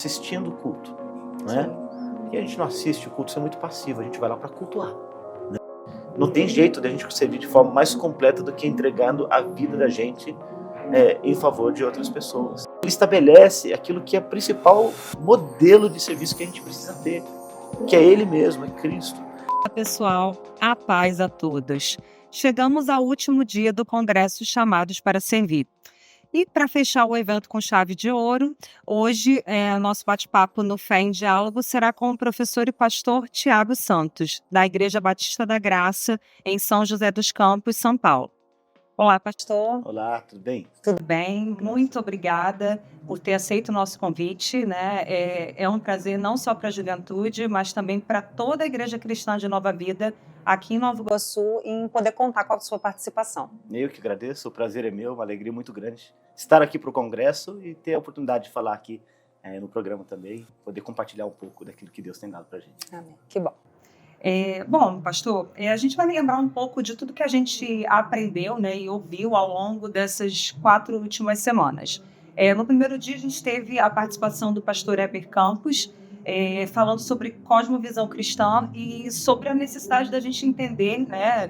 assistindo o culto, né? E a gente não assiste o culto, isso é muito passivo, a gente vai lá para cultuar. Né? Não tem jeito de a gente servir de forma mais completa do que entregando a vida da gente em favor de outras pessoas. Ele estabelece aquilo que é o principal modelo de serviço que a gente precisa ter, que é Ele mesmo, é Cristo. Olá, pessoal, a paz a todos. Chegamos ao último dia do Congresso Chamados para Servir. E para fechar o evento com chave de ouro, hoje nosso bate-papo no Fé em Diálogo será com o professor e pastor Tiago Santos, da Igreja Batista da Graça, em São José dos Campos, São Paulo. Olá, pastor. Olá, tudo bem? Tudo bem, muito obrigada por ter aceito o nosso convite, né? É um prazer não só para a juventude, mas também para toda a Igreja Cristã de Nova Vida aqui em Nova Iguaçu, em poder contar com a sua participação. Eu que agradeço, o prazer é meu, uma alegria muito grande estar aqui para o Congresso e ter a oportunidade de falar aqui no programa também, poder compartilhar um pouco daquilo que Deus tem dado para a gente. Amém, que bom. Bom, pastor, a gente vai lembrar um pouco de tudo que a gente aprendeu, né, e ouviu ao longo dessas 4 últimas semanas. No primeiro dia, a gente teve a participação do pastor Heber Campos, falando sobre cosmovisão cristã e sobre a necessidade da gente entender, né,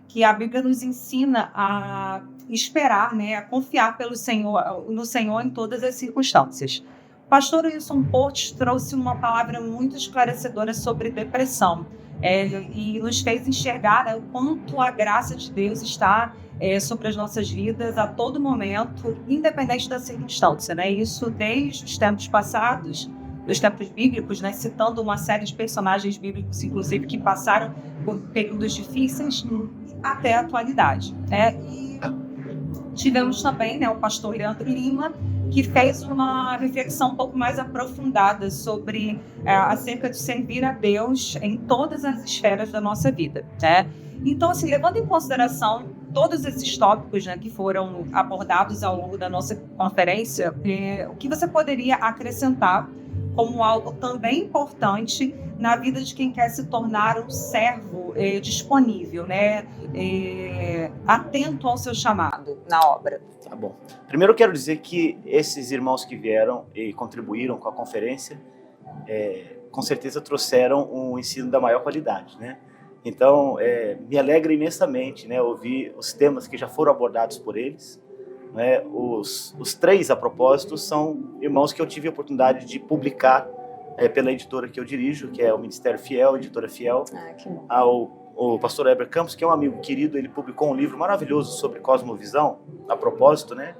que a Bíblia nos ensina a esperar, né, a confiar no Senhor em todas as circunstâncias. O pastor Wilson Portes trouxe uma palavra muito esclarecedora sobre depressão e nos fez enxergar, né, o quanto a graça de Deus está sobre as nossas vidas a todo momento, independente da circunstância. Né? Isso desde os tempos passados, dos tempos bíblicos, né, citando uma série de personagens bíblicos, inclusive, que passaram por períodos difíceis até a atualidade. E tivemos também, né, o pastor Leandro Lima, que fez uma reflexão um pouco mais aprofundada sobre acerca de servir a Deus em todas as esferas da nossa vida. Né? Então, assim, levando em consideração todos esses tópicos, né, que foram abordados ao longo da nossa conferência, o que você poderia acrescentar como algo também importante na vida de quem quer se tornar um servo disponível, né, atento ao seu chamado na obra? Tá bom. Primeiro eu quero dizer que esses irmãos que vieram e contribuíram com a conferência, com certeza trouxeram um ensino da maior qualidade, né? Então, me alegra imensamente, né, ouvir os temas que já foram abordados por eles. Né? Os 3, a propósito, são irmãos que eu tive a oportunidade de publicar pela editora que eu dirijo, que é o Ministério Fiel, Editora Fiel. Que bom. O pastor Heber Campos, que é um amigo querido, ele publicou um livro maravilhoso sobre cosmovisão, a propósito, né?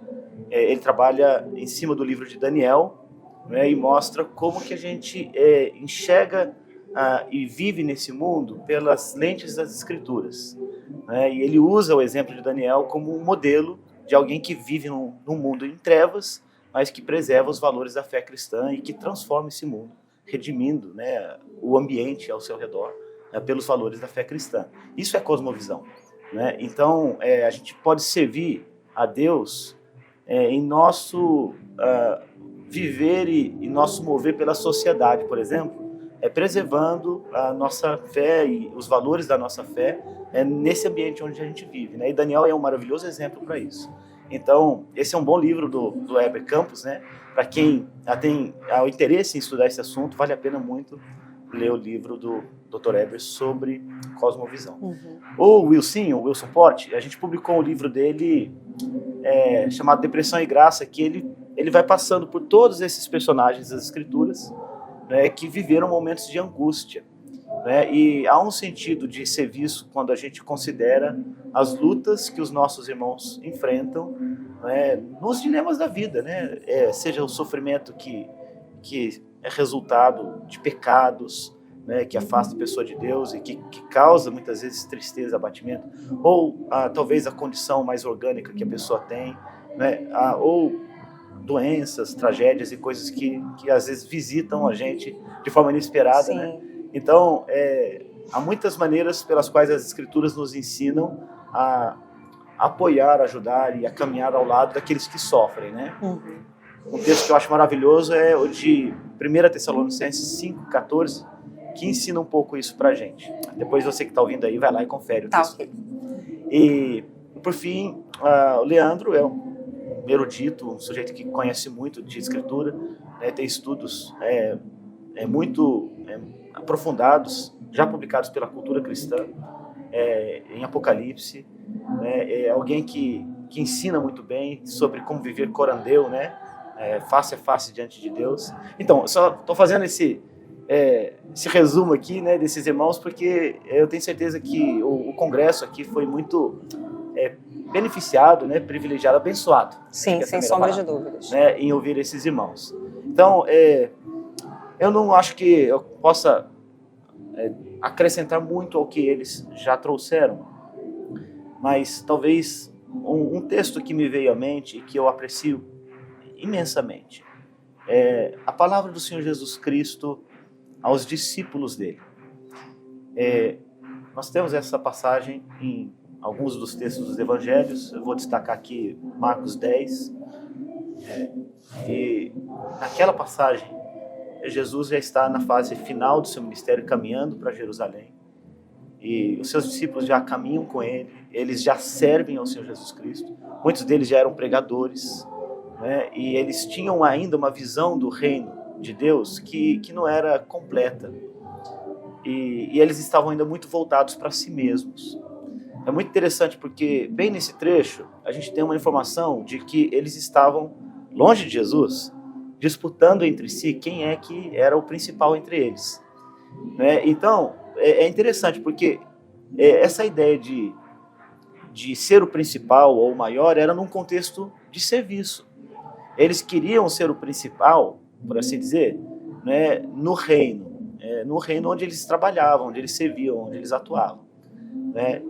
Ele trabalha em cima do livro de Daniel, né? E mostra como que a gente enxerga e vive nesse mundo pelas lentes das Escrituras. Né? E ele usa o exemplo de Daniel como um modelo de alguém que vive num mundo em trevas, mas que preserva os valores da fé cristã e que transforma esse mundo, redimindo, né, o ambiente ao seu redor, pelos valores da fé cristã. Isso é cosmovisão. Né? Então, a gente pode servir a Deus em nosso viver e nosso mover pela sociedade, por exemplo, preservando a nossa fé e os valores da nossa fé nesse ambiente onde a gente vive. Né? E Daniel é um maravilhoso exemplo para isso. Então, esse é um bom livro do Heber Campos, né? Para quem tem o interesse em estudar esse assunto, vale a pena muito ler o livro do Dr. Heber sobre cosmovisão. Uhum. O Wilson Portes, a gente publicou um livro dele chamado Depressão e Graça, que ele vai passando por todos esses personagens das Escrituras, né, que viveram momentos de angústia. Né, e há um sentido de serviço quando a gente considera as lutas que os nossos irmãos enfrentam, né, nos dilemas da vida, né, seja o sofrimento que é resultado de pecados, né, que afasta a pessoa de Deus e que causa muitas vezes tristeza, abatimento, ou talvez a condição mais orgânica que a pessoa tem, né, ou doenças, tragédias e coisas que às vezes visitam a gente de forma inesperada. Né? Então, há muitas maneiras pelas quais as Escrituras nos ensinam a apoiar, ajudar e a caminhar ao lado daqueles que sofrem. Né? Uhum. Um texto que eu acho maravilhoso é o de 1 Tessalonicenses 5,14, que ensina um pouco isso pra gente. Depois você que está ouvindo aí, vai lá e confere o texto. Okay. E, por fim, o Leandro é um erudito, um sujeito que conhece muito de escritura, né, tem estudos muito aprofundados, já publicados pela cultura cristã, em Apocalipse, né, é alguém que ensina muito bem sobre como viver corandeu, né, face a face diante de Deus. Então, só estou fazendo esse resumo aqui, né, desses irmãos, porque eu tenho certeza que o congresso aqui foi muito beneficiado, né, privilegiado, abençoado. Sim, sem sombra de dúvidas. Né, em ouvir esses irmãos. Então, eu não acho que eu possa acrescentar muito ao que eles já trouxeram, mas talvez um texto que me veio à mente e que eu aprecio imensamente é a palavra do Senhor Jesus Cristo aos discípulos dele. Nós temos essa passagem em alguns dos textos dos evangelhos. Eu vou destacar aqui Marcos 10, e naquela passagem Jesus já está na fase final do seu ministério, caminhando para Jerusalém, e os seus discípulos já caminham com ele, eles já servem ao Senhor Jesus Cristo, muitos deles já eram pregadores, né? E eles tinham ainda uma visão do reino de Deus que não era completa, e eles estavam ainda muito voltados para si mesmos. É muito interessante porque bem nesse trecho a gente tem uma informação de que eles estavam longe de Jesus, disputando entre si quem é que era o principal entre eles, né? Então, é interessante porque essa ideia de ser o principal ou o maior era num contexto de serviço. Eles queriam ser o principal, por assim dizer, né, no reino onde eles trabalhavam, onde eles serviam, onde eles atuavam, né?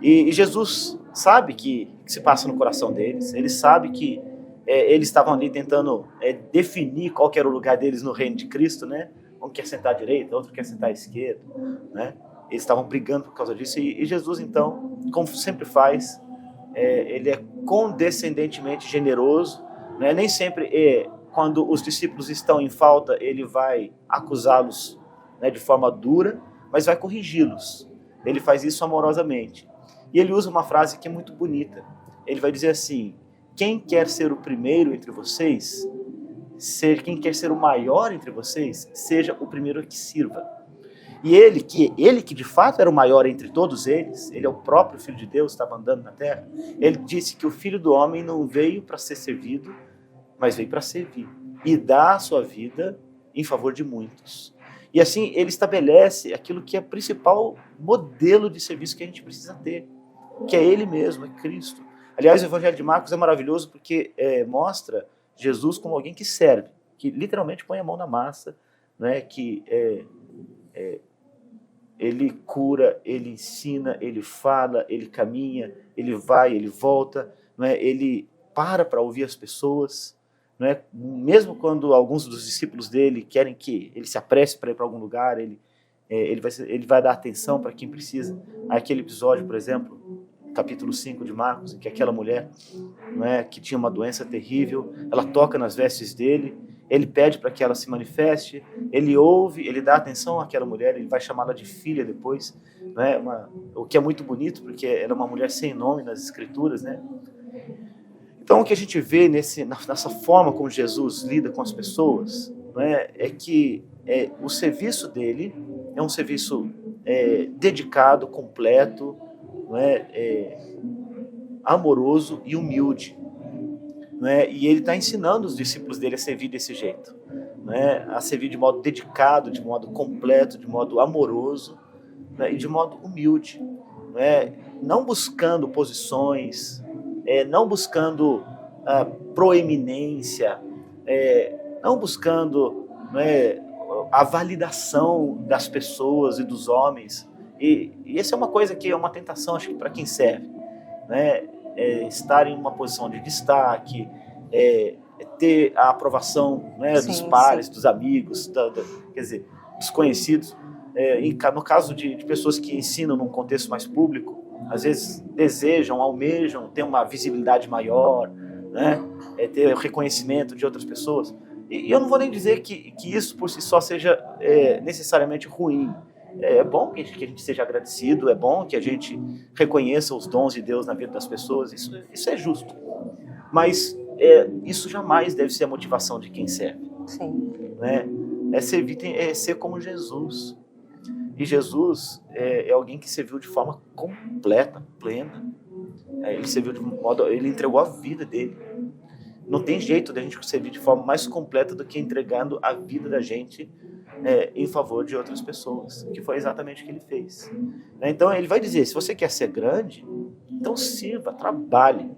E Jesus sabe que se passa no coração deles, ele sabe que eles estavam ali tentando definir qual que era o lugar deles no reino de Cristo, né? Um quer sentar à direita, outro quer sentar à esquerda, né? Eles estavam brigando por causa disso, e Jesus, então, como sempre faz, ele é condescendentemente generoso, né? Nem sempre, quando os discípulos estão em falta, ele vai acusá-los, né, de forma dura, mas vai corrigi-los. Ele faz isso amorosamente. E ele usa uma frase que é muito bonita. Ele vai dizer assim: quem quer ser o primeiro entre vocês, quem quer ser o maior entre vocês, seja o primeiro que sirva. E ele que de fato era o maior entre todos eles, ele é o próprio Filho de Deus, estava andando na terra, ele disse que o Filho do Homem não veio para ser servido, mas veio para servir e dar a sua vida em favor de muitos. E assim ele estabelece aquilo que é o principal modelo de serviço que a gente precisa ter, que é ele mesmo, é Cristo. Aliás, o Evangelho de Marcos é maravilhoso porque mostra Jesus como alguém que serve, que literalmente põe a mão na massa, né? Que ele cura, ele ensina, ele fala, ele caminha, ele vai, ele volta, né? Ele para ouvir as pessoas, né? Mesmo quando alguns dos discípulos dele querem que ele se apresse para ir para algum lugar, ele vai dar atenção para quem precisa. Aquele episódio, por exemplo, capítulo 5 de Marcos, em que aquela mulher, né, que tinha uma doença terrível, ela toca nas vestes dele, ele pede para que ela se manifeste, ele ouve, ele dá atenção àquela mulher, ele vai chamá-la de filha depois, né, o que é muito bonito, porque era uma mulher sem nome nas escrituras, né? Então o que a gente vê nessa forma como Jesus lida com as pessoas, né, é que o serviço dele é um serviço dedicado, completo, amoroso e humilde, e ele está ensinando os discípulos dele a servir desse jeito, a servir de modo dedicado, de modo completo, de modo amoroso, e de modo humilde, não buscando posições, não buscando proeminência, não buscando a validação das pessoas e dos homens. E essa é uma coisa que é uma tentação, acho que para quem serve, estar em uma posição de destaque, ter a aprovação, dos pares, dos amigos, quer dizer, dos conhecidos. No caso de pessoas que ensinam num contexto mais público, às vezes desejam, almejam ter uma visibilidade maior, ter o reconhecimento de outras pessoas. E eu não vou nem dizer que isso por si só seja necessariamente ruim. É bom que a gente seja agradecido, é bom que a gente reconheça os dons de Deus na vida das pessoas, isso é justo. Mas isso jamais deve ser a motivação de quem serve. Sim. Né? É servir, é ser como Jesus. E Jesus é alguém que serviu de forma completa, plena. Ele serviu de modo, ele entregou a vida dele. Não tem jeito de a gente servir de forma mais completa do que entregando a vida da gente em favor de outras pessoas, que foi exatamente o que ele fez. Então ele vai dizer, se você quer ser grande, então sirva, trabalhe,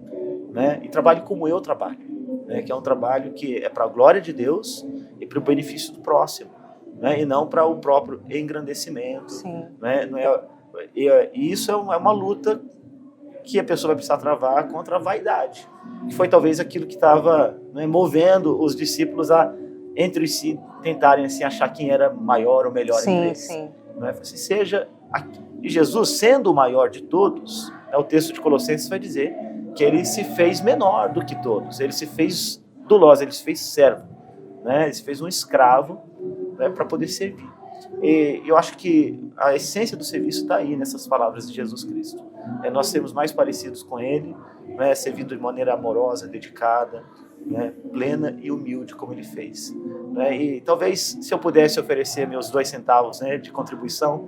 né? E trabalhe como eu trabalho, né? Que é um trabalho que é para a glória de Deus e para o benefício do próximo, né? E não para o próprio engrandecimento. Sim. Né? Não é, e isso é uma luta que a pessoa vai precisar travar contra a vaidade, que foi talvez aquilo que estava, né, movendo os discípulos a entre si tentarem assim, achar quem era maior ou melhor entre eles. Sim. Né? Assim, seja aqui. E Jesus, sendo o maior de todos, né, o texto de Colossenses vai dizer que ele se fez menor do que todos, ele se fez doloso, ele se fez servo, né? Ele se fez um escravo, né, para poder servir. E eu acho que a essência do serviço está aí nessas palavras de Jesus Cristo. É nós sermos mais parecidos com Ele, né, servindo de maneira amorosa, dedicada, né, plena e humilde como Ele fez. Né, e talvez se eu pudesse oferecer meus 2 centavos, né, de contribuição,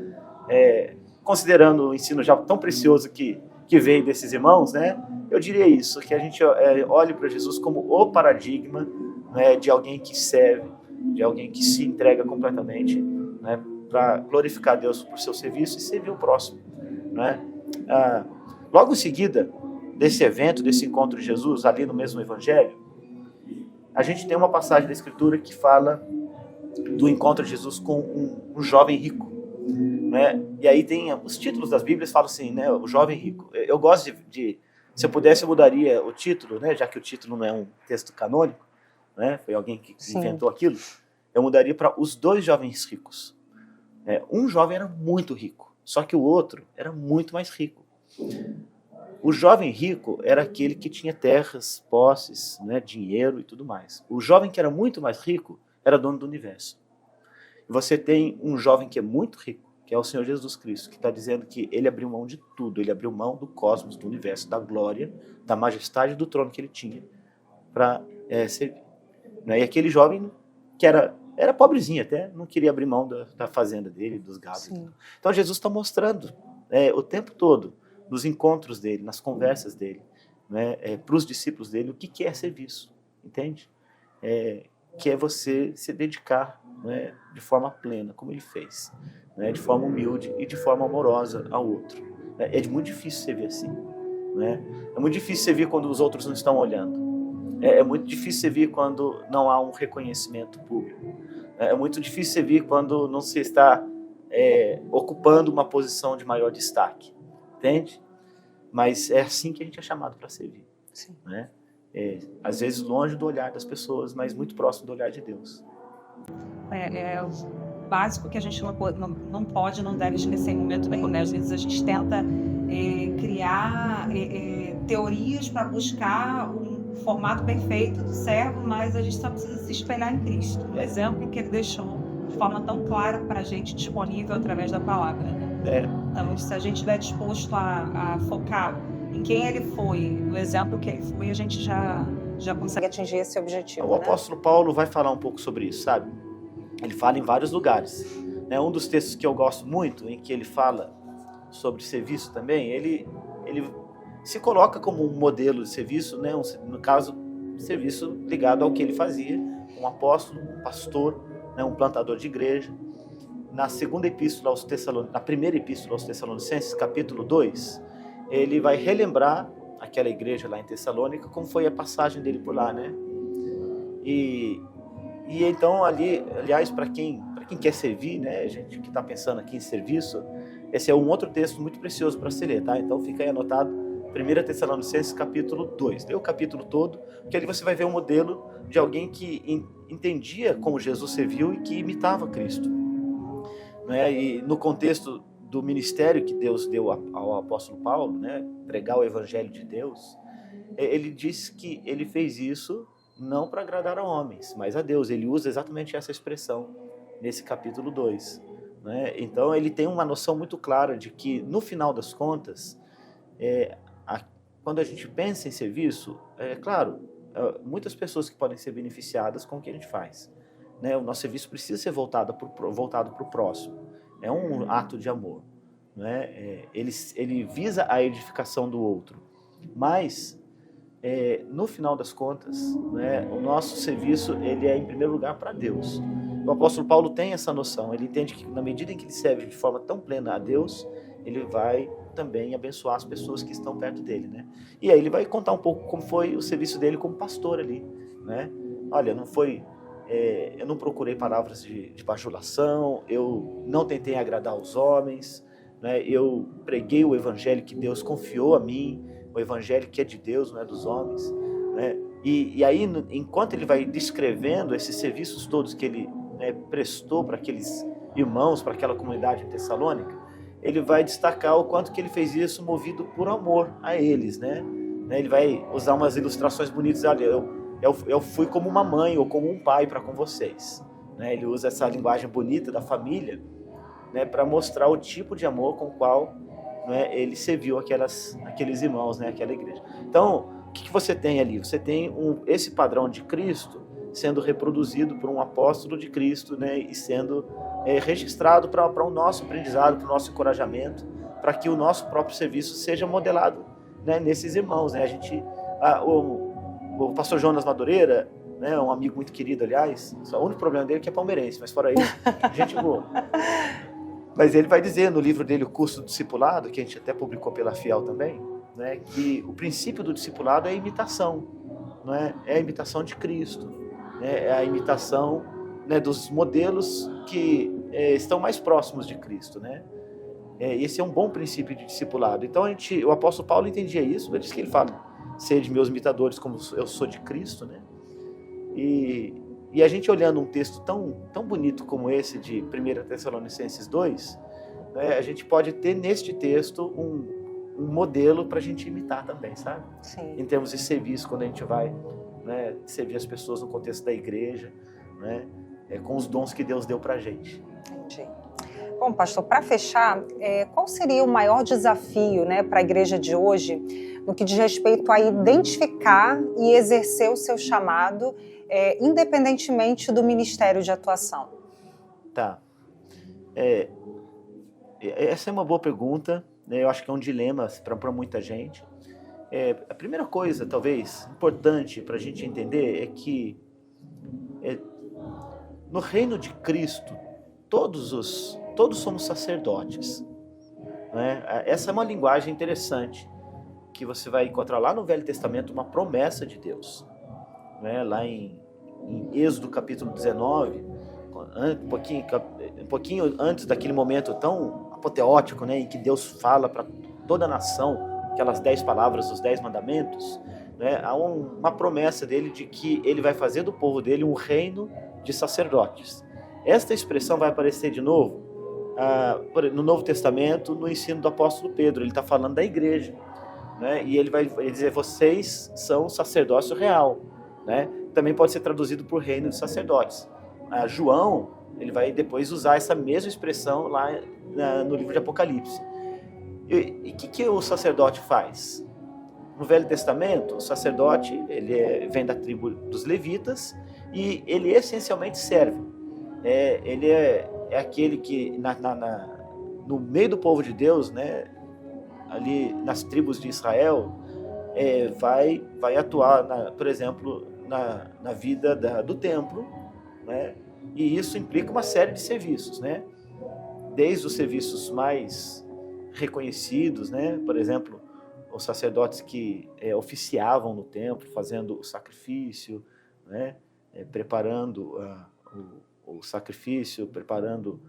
considerando o ensino já tão precioso que veio desses irmãos, né, eu diria isso, que a gente olhe para Jesus como o paradigma, né, de alguém que serve, de alguém que se entrega completamente, né, para glorificar Deus por seu serviço e servir o próximo. Né? Logo em seguida desse evento, desse encontro de Jesus, ali no mesmo evangelho, a gente tem uma passagem da Escritura que fala do encontro de Jesus com um jovem rico. Né? E aí tem os títulos das Bíblias, falam assim, né, o jovem rico. Eu gosto se eu pudesse, eu mudaria o título, né, já que o título não é um texto canônico, né, foi alguém que inventou aquilo, eu mudaria para os 2 jovens ricos. Um jovem era muito rico, só que o outro era muito mais rico. O jovem rico era aquele que tinha terras, posses, né, dinheiro e tudo mais. O jovem que era muito mais rico era dono do universo. E você tem um jovem que é muito rico, que é o Senhor Jesus Cristo, que está dizendo que ele abriu mão de tudo, ele abriu mão do cosmos, do universo, da glória, da majestade do trono que ele tinha para servir. Né? E aquele jovem que era pobrezinho até, não queria abrir mão da fazenda dele, dos gados. Então Jesus está mostrando o tempo todo, nos encontros dele, nas conversas dele, né, para os discípulos dele, o que é serviço, entende? Que é você se dedicar, né, de forma plena, como ele fez, né, de forma humilde e de forma amorosa ao outro. É muito difícil servir assim. Né? É muito difícil servir quando os outros não estão olhando. É muito difícil servir quando não há um reconhecimento público. É muito difícil servir quando não se está ocupando uma posição de maior destaque. Entende? Mas é assim que a gente é chamado para servir. Sim. Né? Às vezes longe do olhar das pessoas, mas muito próximo do olhar de Deus. É o básico que a gente não pode, não deve esquecer em momento nenhum. Né? Às vezes a gente tenta criar teorias para buscar um formato perfeito do servo, mas a gente só precisa se espelhar em Cristo, o exemplo que ele deixou de forma tão clara para a gente, disponível através da palavra. Né? Então, se a gente estiver disposto a focar em quem ele foi, no exemplo que ele foi, a gente já consegue atingir esse objetivo. O apóstolo Paulo vai falar um pouco sobre isso, sabe? Ele fala em vários lugares. Um dos textos que eu gosto muito, em que ele fala sobre serviço também, ele se coloca como um modelo de serviço, né? No caso, serviço ligado ao que ele fazia, um apóstolo, um pastor, né? Um plantador de igreja. Na primeira epístola aos Tessalonicenses, capítulo 2, ele vai relembrar aquela igreja lá em Tessalônica, como foi a passagem dele por lá, né? E então ali, aliás, para quem quer servir, né, gente que está pensando aqui em serviço, esse é um outro texto muito precioso para se ler, tá? Então fica aí anotado, 1 Tessalonicenses capítulo 2. Lê o capítulo todo, porque ali você vai ver um modelo de alguém que entendia como Jesus serviu e que imitava Cristo. Né? E no contexto do ministério que Deus deu ao apóstolo Paulo, né, pregar o evangelho de Deus, ele diz que ele fez isso não para agradar a homens, mas a Deus. Ele usa exatamente essa expressão nesse capítulo 2. Né? Então ele tem uma noção muito clara de que, no final das contas, quando a gente pensa em serviço, claro, muitas pessoas que podem ser beneficiadas com o que a gente faz. né? O nosso serviço precisa ser voltado para o próximo. É um ato de amor, né? Ele visa a edificação do outro, mas no final das contas, né, o nosso serviço ele é em primeiro lugar para Deus. O apóstolo Paulo tem essa noção, ele entende que na medida em que ele serve de forma tão plena a Deus, ele vai também abençoar as pessoas que estão perto dele, né? E aí ele vai contar um pouco como foi o serviço dele como pastor ali, né? Olha, eu não procurei palavras de bajulação, eu não tentei agradar os homens, né? Eu preguei o evangelho que Deus confiou a mim, o evangelho que é de Deus, não é dos homens, né? E aí, enquanto ele vai descrevendo esses serviços todos que ele, né, prestou para aqueles irmãos, para aquela comunidade em Tessalônica, ele vai destacar o quanto que ele fez isso movido por amor a eles, né? Ele vai usar umas ilustrações bonitas, olha, eu fui como uma mãe ou como um pai para com vocês, né? Ele usa essa linguagem bonita da família, né, para mostrar o tipo de amor com o qual, né, ele serviu aqueles irmãos, né, aquela igreja. Então, o que você tem ali? Você tem esse padrão de Cristo sendo reproduzido por um apóstolo de Cristo, né, e sendo registrado para o nosso aprendizado, para o nosso encorajamento, para que o nosso próprio serviço seja modelado, né, nesses irmãos, né? O pastor Jonas Madureira, né, um amigo muito querido, aliás, só o único problema dele é que é palmeirense, mas fora isso, gente boa. Mas ele vai dizer no livro dele, O Curso do Discipulado, que a gente até publicou pela Fiel também, né, que o princípio do discipulado é a imitação, não é? É a imitação de Cristo, né? É a imitação, né, dos modelos que estão mais próximos de Cristo, né? Esse é um bom princípio de discipulado. Então o apóstolo Paulo entendia isso, por isso que ele fala, sede meus imitadores como eu sou de Cristo, né? E a gente olhando um texto tão bonito como esse de 1 Tessalonicenses 2, né, a gente pode ter neste texto um modelo para a gente imitar também, sabe? Sim. Em termos de serviço, quando a gente vai, né, servir as pessoas no contexto da igreja, né, com os dons que Deus deu para a gente. Entendi. Bom, pastor, para fechar, qual seria o maior desafio, né, para a igreja de hoje no que diz respeito a identificar e exercer o seu chamado, independentemente do ministério de atuação? Tá. Essa é uma boa pergunta, né? Eu acho que é um dilema para muita gente. A primeira coisa, talvez, importante para a gente entender é que no reino de Cristo, todos somos sacerdotes, né? Essa é uma linguagem interessante, que você vai encontrar lá no Velho Testamento uma promessa de Deus, né? Lá em Êxodo capítulo 19, um pouquinho antes daquele momento tão apoteótico, né, em que Deus fala para toda a nação aquelas 10 palavras, os 10 mandamentos, né? Há uma promessa dele de que ele vai fazer do povo dele um reino de sacerdotes. Esta expressão vai aparecer de novo no Novo Testamento, no ensino do apóstolo Pedro. Ele está falando da igreja, né? E ele vai dizer, vocês são sacerdócio real, né? Também pode ser traduzido por reino de sacerdotes. João, ele vai depois usar essa mesma expressão lá no livro de Apocalipse. E o que o sacerdote faz? No Velho Testamento, o sacerdote vem da tribo dos levitas e ele essencialmente serve. Ele é aquele que no meio do povo de Deus, né, ali nas tribos de Israel, vai atuar, por exemplo, na vida do templo, né? E isso implica uma série de serviços, né? Desde os serviços mais reconhecidos, né? Por exemplo, os sacerdotes que oficiavam no templo, fazendo o sacrifício, né? Preparando o sacrifício, preparando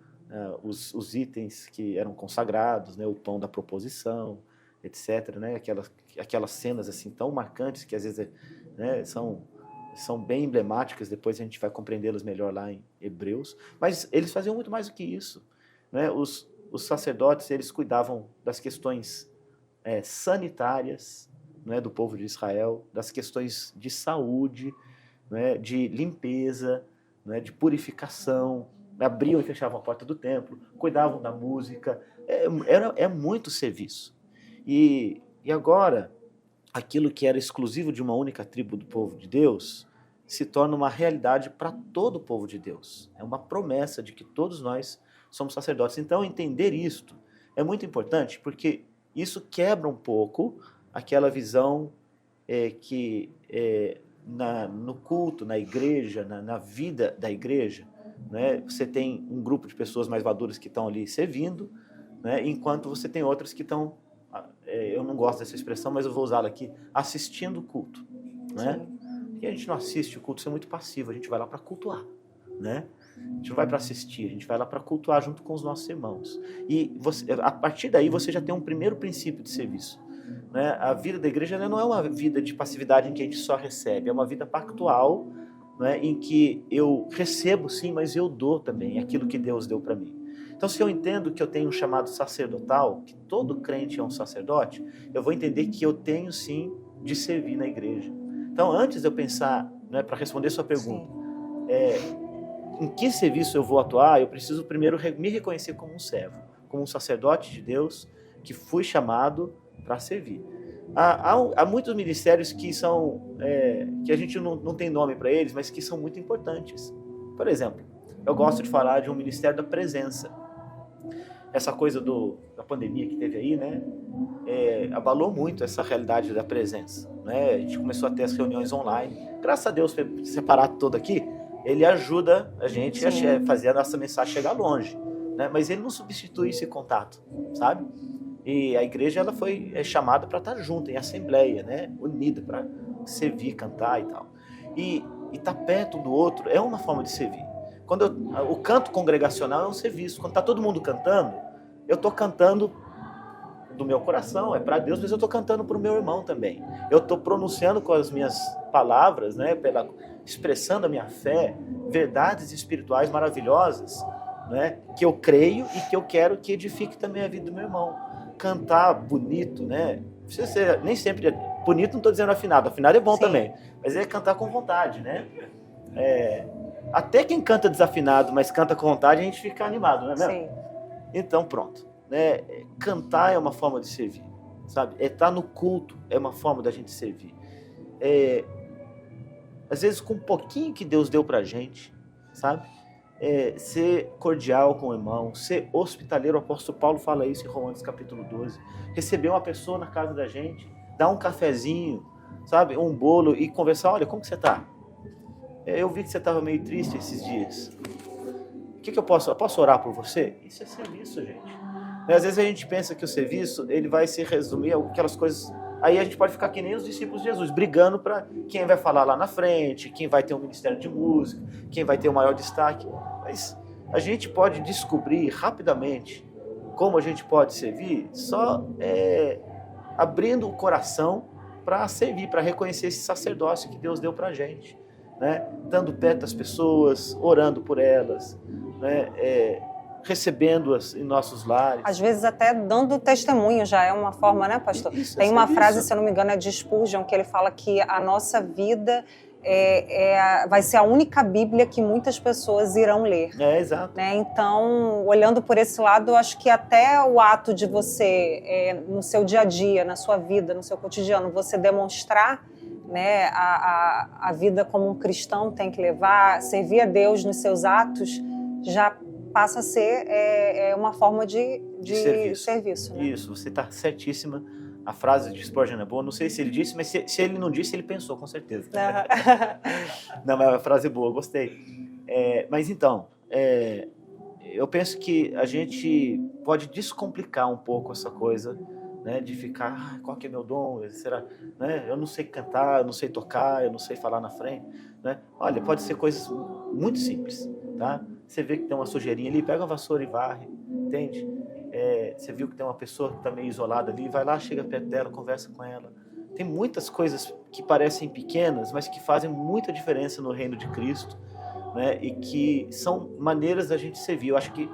os itens que eram consagrados, né? O pão da proposição, etc., né? Aquelas cenas assim tão marcantes que às vezes, né, são bem emblemáticas, depois a gente vai compreendê-las melhor lá em Hebreus, mas eles faziam muito mais do que isso, né? Os sacerdotes, eles cuidavam das questões sanitárias, né, do povo de Israel, das questões de saúde, né, de limpeza, né, de purificação, abriam e fechavam a porta do templo, cuidavam da música, é muito serviço. E agora, aquilo que era exclusivo de uma única tribo do povo de Deus se torna uma realidade para todo o povo de Deus. É uma promessa de que todos nós somos sacerdotes. Então, entender isto é muito importante, porque isso quebra um pouco aquela visão que no culto, na igreja, na vida da igreja, né, você tem um grupo de pessoas mais maduras que estão ali servindo, né, enquanto você tem outras que estão, eu não gosto dessa expressão, mas eu vou usá-la aqui, assistindo o culto. Né? E a gente não assiste o culto, isso é muito passivo, a gente vai lá para cultuar. Né? A gente não vai para assistir, a gente vai lá para cultuar junto com os nossos irmãos. E a partir daí você já tem um primeiro princípio de serviço. Né? A vida da igreja não é uma vida de passividade em que a gente só recebe, é uma vida pactual, né, em que eu recebo sim, mas eu dou também aquilo que Deus deu para mim. Então, se eu entendo que eu tenho um chamado sacerdotal, que todo crente é um sacerdote, eu vou entender que eu tenho sim de servir na igreja. Então, antes de eu pensar, né, para responder sua pergunta, em que serviço eu vou atuar, eu preciso primeiro me reconhecer como um servo, como um sacerdote de Deus, que fui chamado para servir. Há muitos ministérios que são, que a gente não tem nome para eles, mas que são muito importantes. Por exemplo, eu gosto de falar de um ministério da presença. Essa coisa da pandemia que teve aí, né, abalou muito essa realidade da presença. Né? A gente começou a ter as reuniões online. Graças a Deus, separado todo aqui, ele ajuda a gente a fazer a nossa mensagem chegar longe. Né? Mas ele não substitui esse contato, sabe? E a igreja ela foi chamada para estar junta, em assembleia, né? Unida, para servir, cantar e tal. E estar perto do outro é uma forma de servir. O canto congregacional é um serviço. Quando está todo mundo cantando, eu estou cantando do meu coração, é para Deus, mas eu estou cantando para o meu irmão também. Eu estou pronunciando com as minhas palavras, né? Expressando a minha fé, verdades espirituais maravilhosas, né? Que eu creio e que eu quero que edifique também a vida do meu irmão. Cantar bonito, né? Nem sempre bonito, não estou dizendo afinado é bom também, mas é cantar com vontade, né? Até quem canta desafinado, mas canta com vontade, a gente fica animado, não é mesmo? Sim. Então, pronto. Né? Cantar é uma forma de servir, sabe? Estar no culto é uma forma da gente servir. Às vezes, com um pouquinho que Deus deu pra gente, sabe? Ser cordial com o irmão, ser hospitaleiro. O apóstolo Paulo fala isso em Romanos capítulo 12. Receber uma pessoa na casa da gente, dar um cafezinho, sabe? Um bolo e conversar. Olha, como que você está? Eu vi que você estava meio triste esses dias. O que eu posso orar por você? Isso é serviço, gente. Às vezes a gente pensa que o serviço ele vai se resumir a aquelas coisas. Aí a gente pode ficar que nem os discípulos de Jesus, brigando para quem vai falar lá na frente, quem vai ter um ministério de música, quem vai ter o maior destaque. Mas a gente pode descobrir rapidamente como a gente pode servir só abrindo o coração para servir, para reconhecer esse sacerdócio que Deus deu para a gente. Né? Dando perto das pessoas, orando por elas, né? Recebendo-as em nossos lares. Às vezes até dando testemunho já é uma forma, né, pastor? Tem uma frase, se eu não me engano, é de Spurgeon, que ele fala que a nossa vida vai ser a única Bíblia que muitas pessoas irão ler. Exato. Né? Então, olhando por esse lado, eu acho que até o ato de você, no seu dia a dia, na sua vida, no seu cotidiano, você demonstrar, né, a vida como um cristão tem que levar, servir a Deus nos seus atos, já passa a ser uma forma de serviço. Né? Isso, você está certíssima. A frase de Spurgeon é boa. Não sei se ele disse, mas se ele não disse, ele pensou, com certeza. Não, mas a frase é boa, gostei. Mas então, eu penso que a gente pode descomplicar um pouco essa coisa, né, de ficar, qual que é meu dom? Será, né? Eu não sei cantar, eu não sei tocar, eu não sei falar na frente. Né? Olha, pode ser coisas muito simples. Tá? Você vê que tem uma sujeirinha ali, pega uma vassoura e varre, entende? Você viu que tem uma pessoa que está meio isolada ali, vai lá, chega perto dela, conversa com ela. Tem muitas coisas que parecem pequenas, mas que fazem muita diferença no reino de Cristo, né? E que são maneiras da gente servir. Eu acho que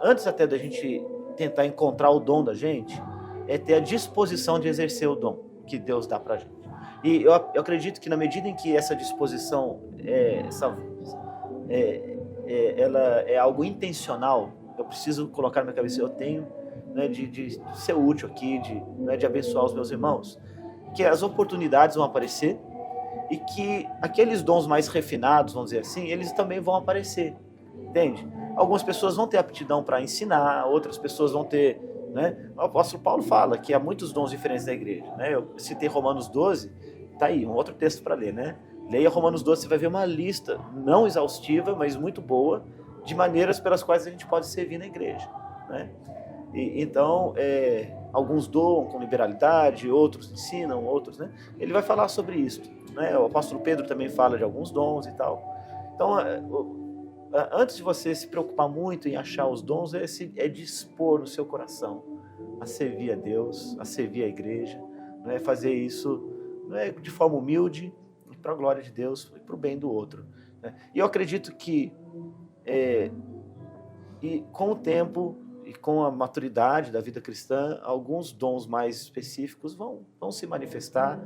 antes até da gente tentar encontrar o dom da gente, é ter a disposição de exercer o dom que Deus dá pra gente. E eu acredito que na medida em que essa disposição ela é algo intencional, eu preciso colocar na minha cabeça, eu tenho, né, de ser útil aqui, de abençoar os meus irmãos, que as oportunidades vão aparecer e que aqueles dons mais refinados, vamos dizer assim, eles também vão aparecer, entende? Algumas pessoas vão ter aptidão para ensinar, outras pessoas vão ter, né? O apóstolo Paulo fala que há muitos dons diferentes na igreja, né? Eu citei Romanos 12, tá aí, um outro texto para ler, né? Leia Romanos 12, você vai ver uma lista, não exaustiva, mas muito boa, de maneiras pelas quais a gente pode servir na igreja, né? Então, alguns doam com liberalidade, outros ensinam, outros, né? Ele vai falar sobre isso, né? O apóstolo Pedro também fala de alguns dons e tal. Então, antes de você se preocupar muito em achar os dons, é dispor o seu coração a servir a Deus, a servir a igreja, né? Fazer isso, né, de forma humilde, para a glória de Deus e para o bem do outro, né? E eu acredito que e com o tempo e com a maturidade da vida cristã, alguns dons mais específicos vão se manifestar,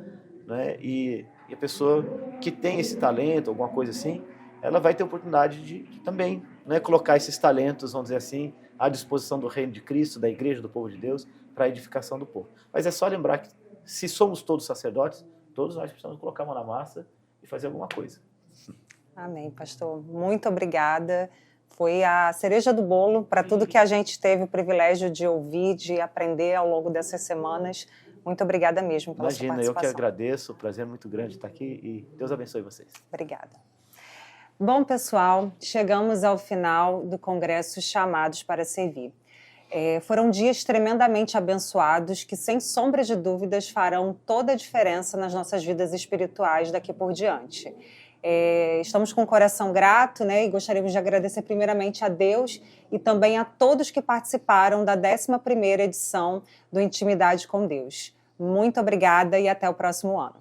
né? E a pessoa que tem esse talento, alguma coisa assim, ela vai ter oportunidade de também, né, colocar esses talentos, vamos dizer assim, à disposição do reino de Cristo, da igreja, do povo de Deus, para a edificação do povo. Mas é só lembrar que, se somos todos sacerdotes, todos nós precisamos colocar a mão na massa e fazer alguma coisa. Amém, pastor. Muito obrigada. Foi a cereja do bolo para tudo que a gente teve o privilégio de ouvir, de aprender ao longo dessas semanas. Muito obrigada mesmo pela sua participação. Imagina, eu que agradeço, o prazer é muito grande estar aqui e Deus abençoe vocês. Obrigada. Bom, pessoal, chegamos ao final do Congresso Chamados para Servir. Foram dias tremendamente abençoados que, sem sombra de dúvidas, farão toda a diferença nas nossas vidas espirituais daqui por diante. Estamos com o coração grato, né, e gostaríamos de agradecer primeiramente a Deus e também a todos que participaram da 11ª edição do Intimidade com Deus. Muito obrigada e até o próximo ano.